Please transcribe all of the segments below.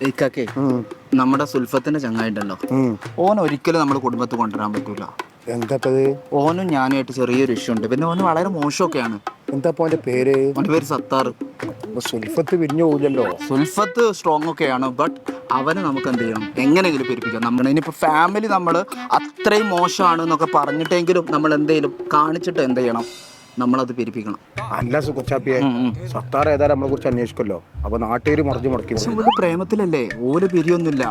ഇക്കാക്കേ നമ്മുടെ സുൽഫത്തിന്റെ ചങ്ങായിണ്ടല്ലോ, ഓൻ ഒരിക്കലും നമ്മുടെ കുടുംബത്തിൽ കൊണ്ടുവരാൻ പറ്റൂല. എന്താപ്പത്? ഓനും ഞാനുമായിട്ട് ചെറിയൊരു ഇഷ്യൂ ഉണ്ട്. പിന്നെ ഓന് വളരെ മോശമൊക്കെയാണ്. എന്താ ഓന്റെ പേര്? ഓന്റെ പേര് സത്താർ. സുൽഫത്ത് പിരിഞ്ഞു പോവില്ലല്ലോ. സുൽഫത്ത് സ്ട്രോങ് ഒക്കെയാണ്, ബട്ട് അവനെ നമുക്ക് എന്ത് ചെയ്യണം, എങ്ങനെയെങ്കിലും പെരുപ്പിക്കാം. നമ്മൾ ഇനിയിപ്പോൾ ഫാമിലി നമ്മൾ അത്രയും മോശമാണ് എന്നൊക്കെ പറഞ്ഞിട്ടെങ്കിലും നമ്മൾ എന്തെങ്കിലും കാണിച്ചിട്ട് എന്ത് ചെയ്യണം, നമ്മളത് പെരുപ്പിക്കണം. അല്ല സുഖച്ചാപ്പിയെ, സത്താർ ഏതായാലും നമ്മളെ കുറിച്ച് അന്വേഷിക്കല്ലോ. അപ്പൊ നാട്ടുകാർ മറിഞ്ഞു മുടക്കി. ഓല് പ്രേമത്തിലല്ലേ, ഓല് പിരിയൊന്നുമില്ല.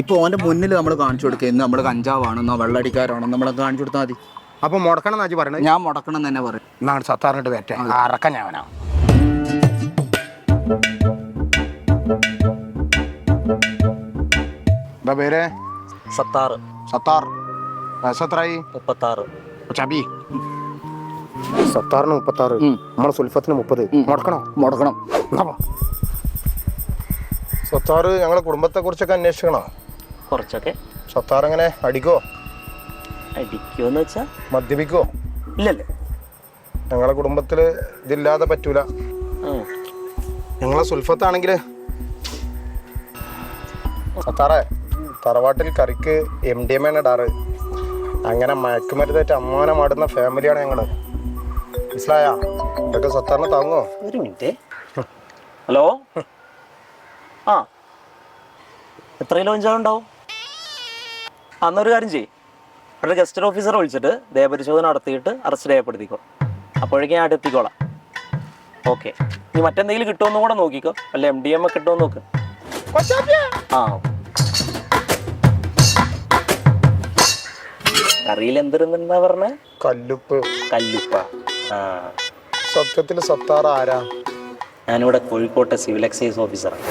ഇപ്പൊ ഓന്റെ മുന്നിൽ നമ്മൾ കാണിച്ചു കൊടുക്കുക, ഇന്ന് നമ്മൾ കഞ്ചാവാണെന്നോ വെള്ളടിക്കാരാണെന്നോ നമ്മളെ കാണിച്ചു കൊടുത്താൽ മതി. അപ്പൊ മുടക്കണം എന്നാ പറയണത്? ഞാൻ മുടക്കണം തന്നെ പറയും. എന്നാണ് സത്താറിനിട്ട് വേറ്റ അറക്കാൻ ഞാനാ. എന്താ പേര്? സത്താർ. സത്താർ. വയസ്സെത്രായി? 36. ചാബി സത്താറിന് 36, നമ്മളെ സുൽഫത്തിന് 30. മുടക്കണം. സത്താർ ഞങ്ങളെ കുടുംബത്തെ കുറിച്ചൊക്കെ അന്വേഷിക്കണോ? കുറച്ചൊക്കെ. സത്താർ എങ്ങനെ അടിക്കോ? അടിക്കുമെന്ന് വെച്ചാ മദ്യപിക്കോ? ഇല്ലല്ലേ. ഞങ്ങളെ കുടുംബത്തില് ഇതില്ലാതെ പറ്റൂല. ഞങ്ങളെ സുൽഫത്താണെങ്കില് സത്താറെ തറവാട്ടിൽ കറിക്ക് MDMA ഇടാറ്. അങ്ങനെ മയക്കുമരുന്നേറ്റ് അമ്മാനെ മാടുന്ന ഫാമിലിയാണ് ഞങ്ങള്. മനസ്സിലായ? ഇതൊക്കെ സത്താറിന് താങ്ങോ? ഒരു മിനിറ്റ്. ഹലോ. ആ, എത്ര കിലോ കഞ്ചാവുണ്ടാവും? അന്നൊരു കാര്യം ചെയ്യും, ഇവിടെ ഗസ്റ്റ് ഓഫീസറെ വിളിച്ചിട്ട് ദേഹപരിശോധന നടത്തിയിട്ട് അറസ്റ്റ് രേഖപ്പെടുത്തിക്കോ. അപ്പോഴേക്കും ഞാൻ അവിടെ എത്തിക്കോളാം. ഓക്കെ. നീ മറ്റെന്തെങ്കിലും കിട്ടുമെന്നും കൂടെ നോക്കിക്കോ. വല്ല MDMA കിട്ടുമെന്ന് നോക്ക്. ആ, കറിയിൽ എന്തിരുന്നാ പറഞ്ഞേ? കല്ലുപ്പ്. ആ, സത്യത്തിൽ സത്താർ ആരാ? ഞാനിവിടെ കോഴിക്കോട്ടെ സിവിൽ എക്സൈസ് ഓഫീസറാണ്.